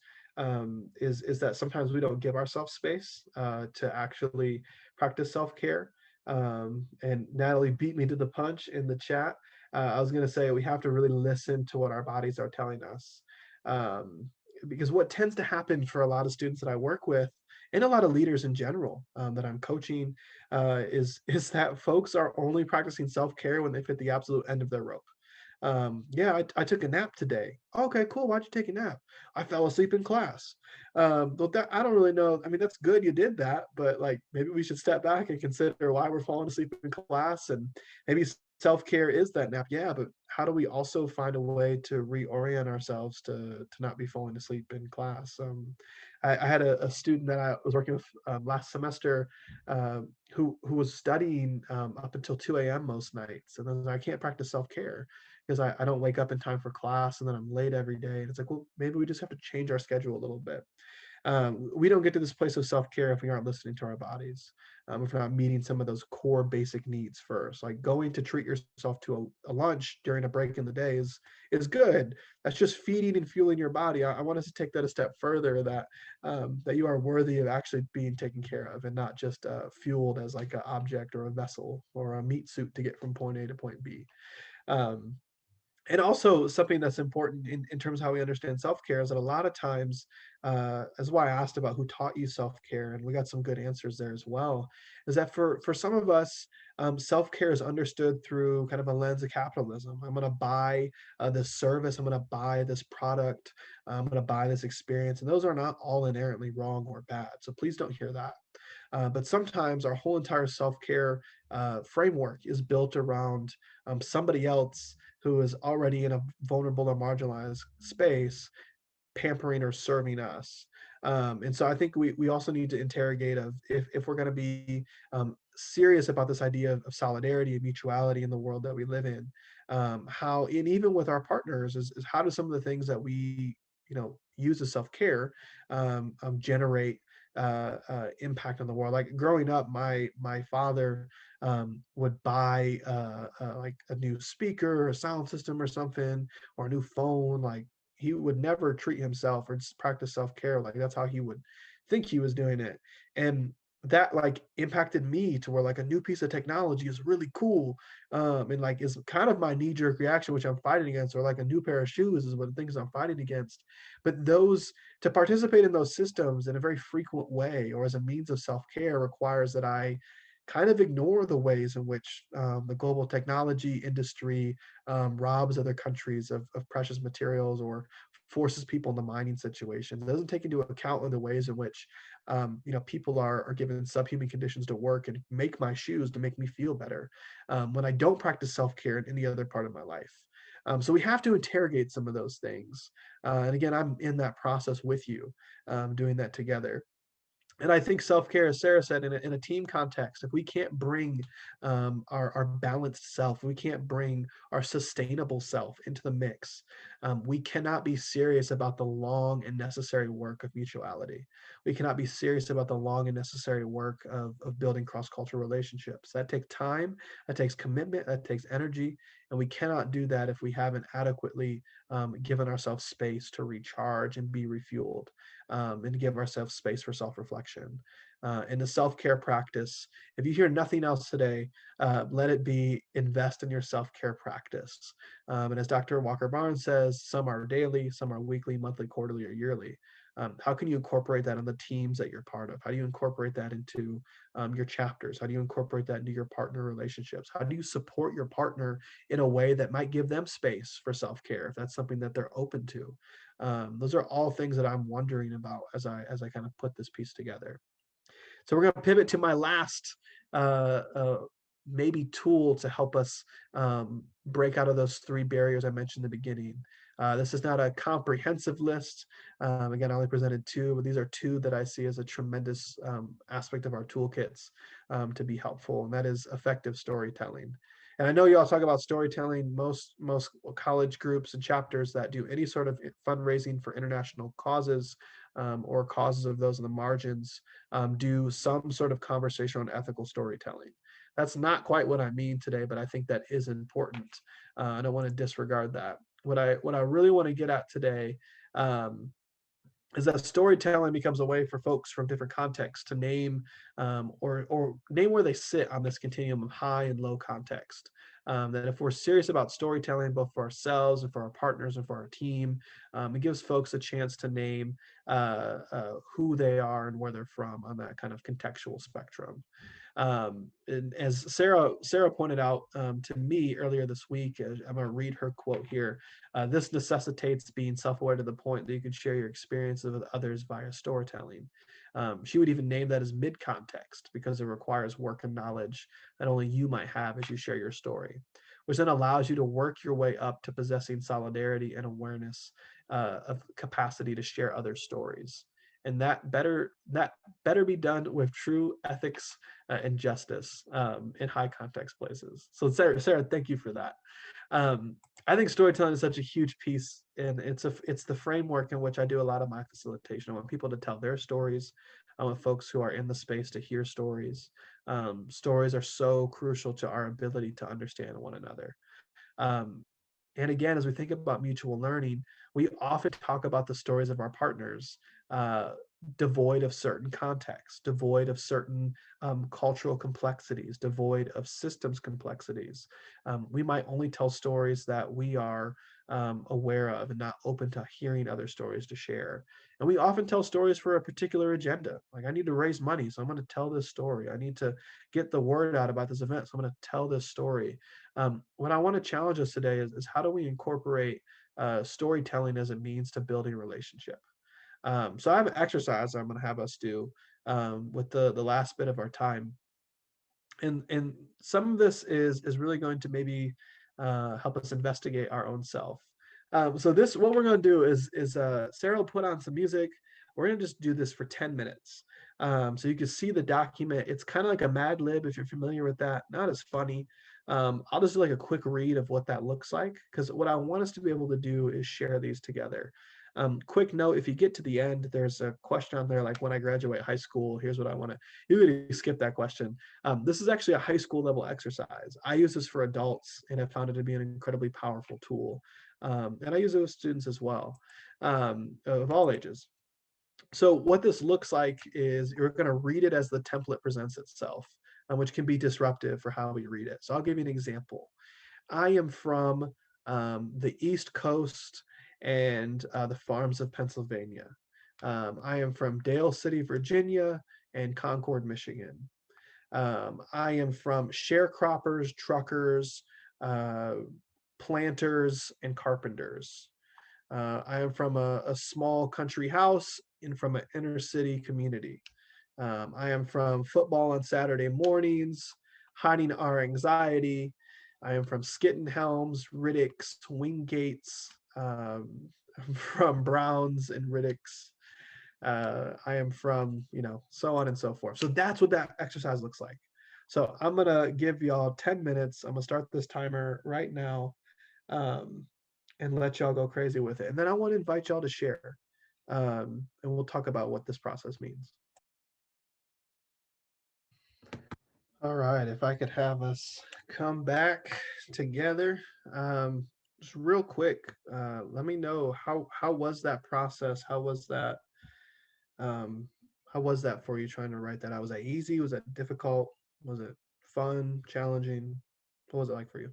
is that sometimes we don't give ourselves space to actually practice self-care. And Natalie beat me to the punch in the chat. I was going to say we have to really listen to what our bodies are telling us. Because what tends to happen for a lot of students that I work with and a lot of leaders in general that I'm coaching is that folks are only practicing self-care when they've hit the absolute end of their rope. Yeah, I took a nap today. Okay, cool. Why'd you take a nap? I fell asleep in class. But that I don't really know. I mean, that's good you did that, but like maybe we should step back and consider why we're falling asleep in class, and maybe self-care is that nap. Yeah, but how do we also find a way to reorient ourselves to not be falling asleep in class? I had a student that I was working with last semester who was studying up until 2 a.m. most nights, and then I can't practice self-care because I don't wake up in time for class and then I'm late every day. And it's like, well, maybe we just have to change our schedule a little bit. We don't get to this place of self-care if we aren't listening to our bodies, if we're not meeting some of those core basic needs first. Like going to treat yourself to a lunch during a break in the day is good. That's just feeding and fueling your body. I want us to take that a step further, that that you are worthy of actually being taken care of and not just fueled as like an object or a vessel or a meat suit to get from point A to point B. Um, And also something that's important in terms of how we understand self-care is that a lot of times, that's why I asked about who taught you self-care, and we got some good answers there as well, is that for some of us, self-care is understood through kind of a lens of capitalism. I'm going to buy this service, I'm going to buy this product, I'm going to buy this experience, and those are not all inherently wrong or bad. So please don't hear that. But sometimes our whole entire self-care framework is built around somebody else who is already in a vulnerable or marginalized space, pampering or serving us. And so I think we also need to interrogate of if we're going to be serious about this idea of solidarity and mutuality in the world that we live in, how, and even with our partners, is how do some of the things that we, use as self-care generate impact on the world. Like growing up, my father would buy like a new speaker, a sound system or something, or a new phone. Like he would never treat himself or just practice self-care. Like that's how he would think he was doing it. And that like impacted me to where like a new piece of technology is really cool, and like is kind of my knee-jerk reaction, which I'm fighting against, or like a new pair of shoes is one of the things I'm fighting against. But those, to participate in those systems in a very frequent way or as a means of self-care, requires that I kind of ignore the ways in which the global technology industry robs other countries of precious materials or forces people into mining situations. It doesn't take into account the ways in which people are given subhuman conditions to work and make my shoes to make me feel better, when I don't practice self-care in any other part of my life. So we have to interrogate some of those things. And again, I'm in that process with you, doing that together. And I think self-care, as Sarah said, in a team context, if we can't bring our balanced self, we can't bring our sustainable self into the mix, we cannot be serious about the long and necessary work of mutuality. We cannot be serious about the long and necessary work of building cross-cultural relationships. That takes time, that takes commitment, that takes energy, and we cannot do that if we haven't adequately given ourselves space to recharge and be refueled, and give ourselves space for self-reflection. In the self-care practice, if you hear nothing else today, let it be invest in your self-care practice. And as Dr. Walker Barnes says, some are daily, some are weekly, monthly, quarterly, or yearly. How can you incorporate that on the teams that you're part of? How do you incorporate that into your chapters? How do you incorporate that into your partner relationships? How do you support your partner in a way that might give them space for self-care if that's something that they're open to? Those are all things that I'm wondering about as I kind of put this piece together. So we're going to pivot to my last maybe tool to help us break out of those three barriers I mentioned in the beginning. This is not a comprehensive list. Again, I only presented two, but these are two that I see as a tremendous aspect of our toolkits to be helpful, and that is effective storytelling. And I know you all talk about storytelling. Most college groups and chapters that do any sort of fundraising for international causes, or causes of those in the margins, do some sort of conversational and ethical storytelling. That's not quite what I mean today, but I think that is important. I don't want to disregard that. What I really want to get at today, is that storytelling becomes a way for folks from different contexts to name, or name where they sit on this continuum of high and low context. That if we're serious about storytelling, both for ourselves and for our partners and for our team, it gives folks a chance to name who they are and where they're from on that kind of contextual spectrum. And as Sarah pointed out to me earlier this week, I'm going to read her quote here. This necessitates being self-aware to the point that you can share your experiences with others via storytelling. She would even name that as mid-context because it requires work and knowledge that only you might have as you share your story, which then allows you to work your way up to possessing solidarity and awareness of capacity to share other stories. And that better be done with true ethics and justice in high context places. So Sarah, thank you for that. I think storytelling is such a huge piece, and it's the framework in which I do a lot of my facilitation. I want people to tell their stories. I want folks who are in the space to hear stories. Stories are so crucial to our ability to understand one another. Um, and again, as we think about mutual learning, we often talk about the stories of our partners, devoid of certain contexts, devoid of certain cultural complexities, devoid of systems complexities. We might only tell stories that we are aware of and not open to hearing other stories to share. And we often tell stories for a particular agenda. Like, I need to raise money, so I'm going to tell this story. I need to get the word out about this event, so I'm going to tell this story. What I want to challenge us today is how do we incorporate storytelling as a means to building relationship? So I have an exercise I'm going to have us do with the last bit of our time, and some of this is really going to maybe help us investigate our own self. So this, what we're going to do is Sarah will put on some music. We're going to just do this for 10 minutes. So you can see the document. It's kind of like a Mad Lib, if you're familiar with that. Not as funny. I'll just do like a quick read of what that looks like, because what I want us to be able to do is share these together. Quick note, if you get to the end, there's a question on there like, when I graduate high school, here's what I want to, you could skip that question. This is actually a high school level exercise. I use this for adults and have found it to be an incredibly powerful tool. And I use it with students as well, of all ages. So what this looks like is you're going to read it as the template presents itself, which can be disruptive for how we read it. So I'll give you an example. I am from the East Coast and the farms of Pennsylvania. I am from Dale City, Virginia, and Concord, Michigan. I am from sharecroppers, truckers, planters, and carpenters. I am from a small country house and from an inner city community. I am from football on Saturday mornings, hiding our anxiety. I am from Skittenhelms, Riddicks, Wingates, from Browns and Riddicks. I am from, so on and so forth. So that's what that exercise looks like. So I'm going to give y'all 10 minutes. I'm going to start this timer right now, and let y'all go crazy with it. And then I want to invite y'all to share, and we'll talk about what this process means. All right, if I could have us come back together, just real quick, let me know how was that process? How was that for you trying to write that out? Was that easy? Was that difficult? Was it fun, challenging? What was it like for you?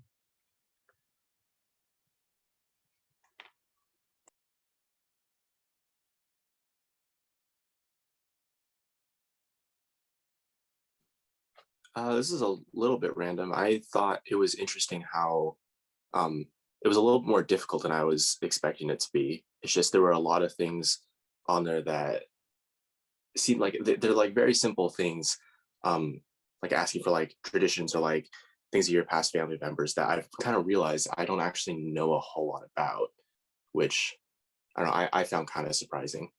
This is a little bit random. I thought it was interesting how it was a little more difficult than I was expecting it to be. It's just there were a lot of things on there that seem like they're like very simple things, like asking for like traditions or like things of your past family members that I've kind of realized I don't actually know a whole lot about, which I don't know, I found kind of surprising.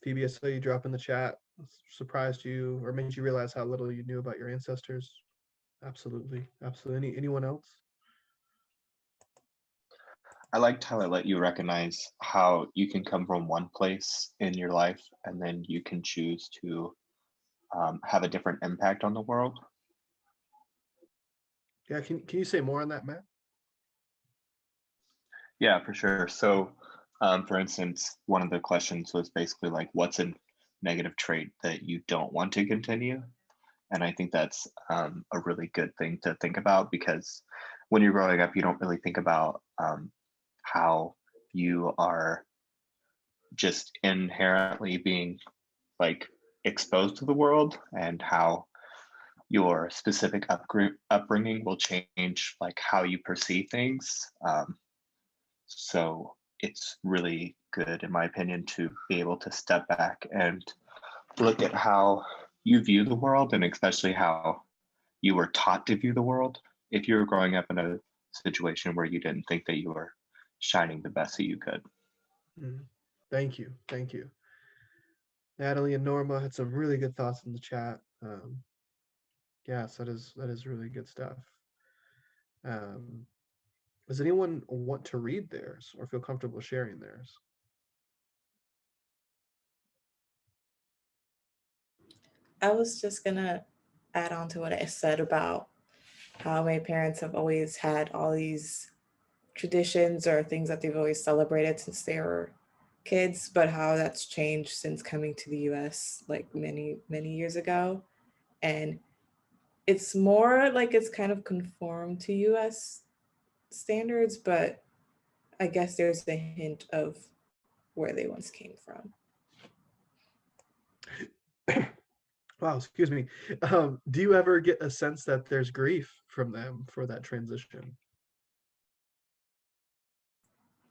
Phoebe, I saw you drop in the chat. Surprised you or made you realize how little you knew about your ancestors? Absolutely, absolutely. Anyone else? I liked how it let you recognize how you can come from one place in your life and then you can choose to have a different impact on the world. Yeah, can you say more on that, Matt? Yeah, for sure. So, for instance, one of the questions was basically like, what's a negative trait that you don't want to continue? And I think that's a really good thing to think about, because when you're growing up, you don't really think about how you are just inherently being like exposed to the world, and how your specific upbringing will change like how you perceive things. So it's really good, in my opinion, to be able to step back and look at how you view the world, and especially how you were taught to view the world. If you were growing up in a situation where you didn't think that you were shining the best that you could. Thank you. Thank you. Natalie and Norma had some really good thoughts in the chat. Yes, that is really good stuff. Does anyone want to read theirs or feel comfortable sharing theirs? I was just gonna add on to what I said about how my parents have always had all these traditions or things that they've always celebrated since they were kids, but how that's changed since coming to the US like many, many years ago. And it's more like it's kind of conformed to US standards, but I guess there's a hint of where they once came from. Wow, excuse me. Do you ever get a sense that there's grief from them for that transition?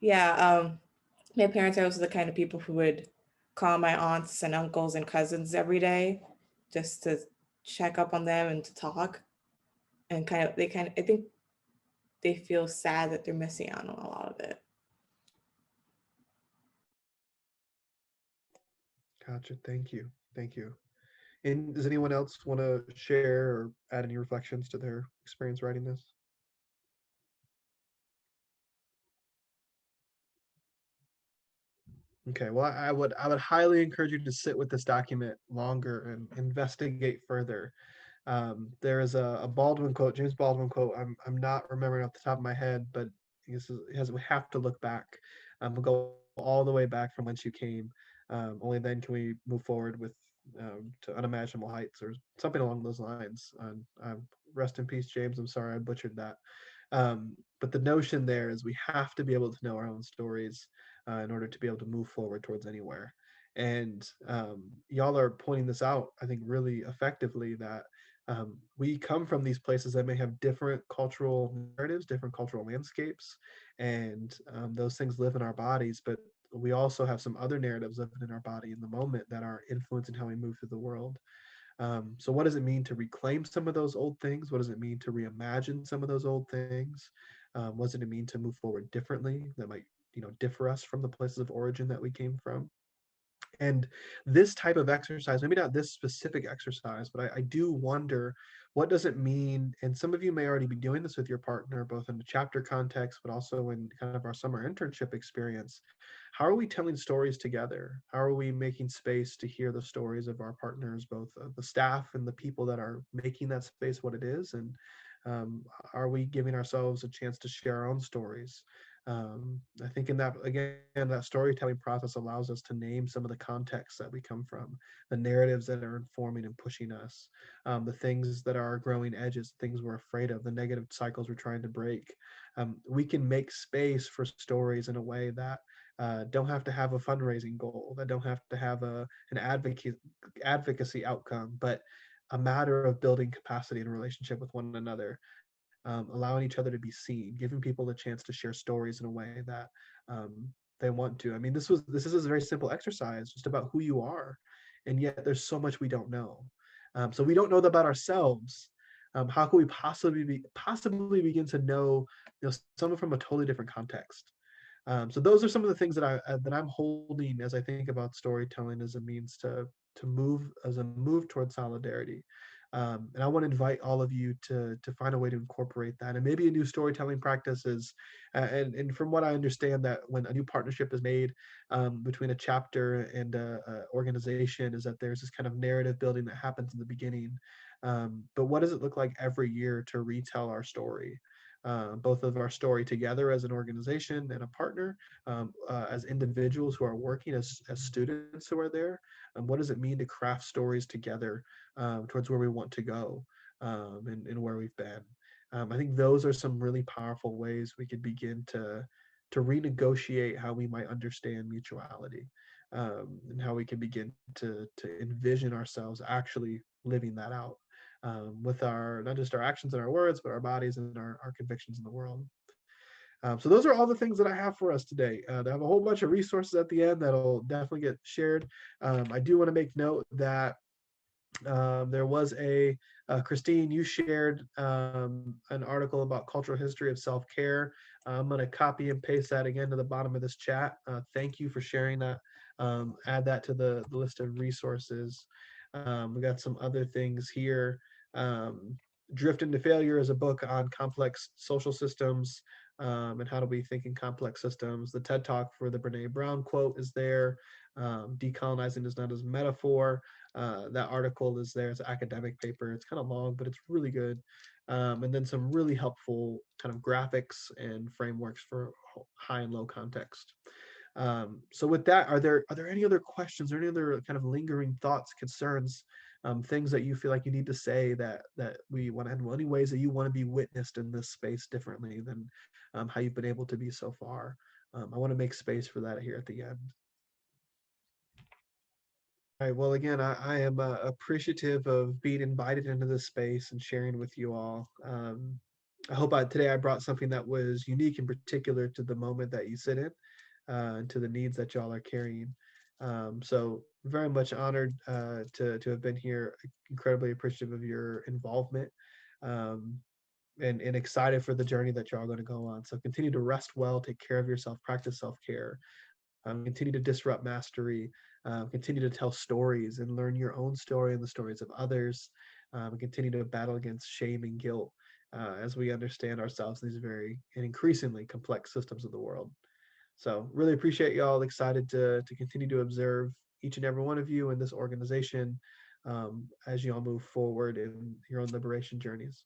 Yeah, my parents are also the kind of people who would call my aunts and uncles and cousins every day just to check up on them and to talk. And I think they feel sad that they're missing out on a lot of it. Gotcha. Thank you. Thank you. And does anyone else want to share or add any reflections to their experience writing this? Okay, well, I would highly encourage you to sit with this document longer and investigate further. There is a Baldwin quote, James Baldwin quote. I'm not remembering off the top of my head, but we have to look back. We'll go all the way back from whence you came. Only then can we move forward with to unimaginable heights or something along those lines. Rest in peace, James. I'm sorry I butchered that. But the notion there is we have to be able to know our own stories in order to be able to move forward towards anywhere. And y'all are pointing this out, I think, really effectively that we come from these places that may have different cultural narratives, different cultural landscapes, and those things live in our bodies. But we also have some other narratives living in our body in the moment that are influencing how we move through the world. So what does it mean to reclaim some of those old things? What does it mean to reimagine some of those old things? What does it mean to move forward differently that might, differ us from the places of origin that we came from? And this type of exercise, maybe not this specific exercise, but I do wonder, what does it mean? And some of you may already be doing this with your partner, both in the chapter context, but also in kind of our summer internship experience. How are we telling stories together? How are we making space to hear the stories of our partners, both the staff and the people that are making that space what it is? And are we giving ourselves a chance to share our own stories? I think in that, again, that storytelling process allows us to name some of the contexts that we come from, the narratives that are informing and pushing us, the things that are our growing edges, things we're afraid of, the negative cycles we're trying to break. We can make space for stories in a way that don't have to have a fundraising goal, that don't have to have an advocacy outcome, but a matter of building capacity in relationship with one another, allowing each other to be seen, giving people the chance to share stories in a way that they want to. I mean, this is a very simple exercise, just about who you are, and yet there's so much we don't know. So we don't know about ourselves. How can we possibly begin to know, someone from a totally different context? So those are some of the things that I'm holding as I think about storytelling as a means to move towards solidarity. And I want to invite all of you to find a way to incorporate that. And maybe a new storytelling practice is, and from what I understand, that when a new partnership is made between a chapter and a organization, is that there's this kind of narrative building that happens in the beginning. But what does it look like every year to retell our story? Both of our story together as an organization and a partner, as individuals who are working as students who are there. What does it mean to craft stories together towards where we want to go and where we've been? I think those are some really powerful ways we could begin to renegotiate how we might understand mutuality, and how we can begin to envision ourselves actually living that out with our, not just our actions and our words, but our bodies and our convictions in the world. So those are all the things that I have for us today. I have a whole bunch of resources at the end that'll definitely get shared. I do want to make note that there was Christine, you shared an article about cultural history of self-care. I'm going to copy and paste that again to the bottom of this chat. Thank you for sharing that. Add that to the list of resources. We got some other things here. Drift into Failure is a book on complex social systems and how do we think in complex systems. The TED Talk for the Brene Brown quote is there. Decolonizing is not as metaphor. That article is there. It's an academic paper. It's kind of long, but it's really good. And then some really helpful kind of graphics and frameworks for high and low context. So with that, are there any other questions or any other kind of lingering thoughts, concerns, things that you feel like you need to say that we want to, and any ways that you want to be witnessed in this space differently than how you've been able to be so far? I want to make space for that here at the end. All right. Well, again, I am appreciative of being invited into this space and sharing with you all. I hope today I brought something that was unique and particular to the moment that you sit in, and to the needs that y'all are carrying. So very much honored to have been here. Incredibly appreciative of your involvement, um, and excited for the journey that y'all are going to go on. So continue to rest well, take care of yourself, practice self-care. Continue to disrupt mastery, continue to tell stories and learn your own story and the stories of others, and continue to battle against shame and guilt as we understand ourselves in these very and increasingly complex systems of the world. So really appreciate y'all, excited to continue to observe each and every one of you in this organization as y'all move forward in your own liberation journeys.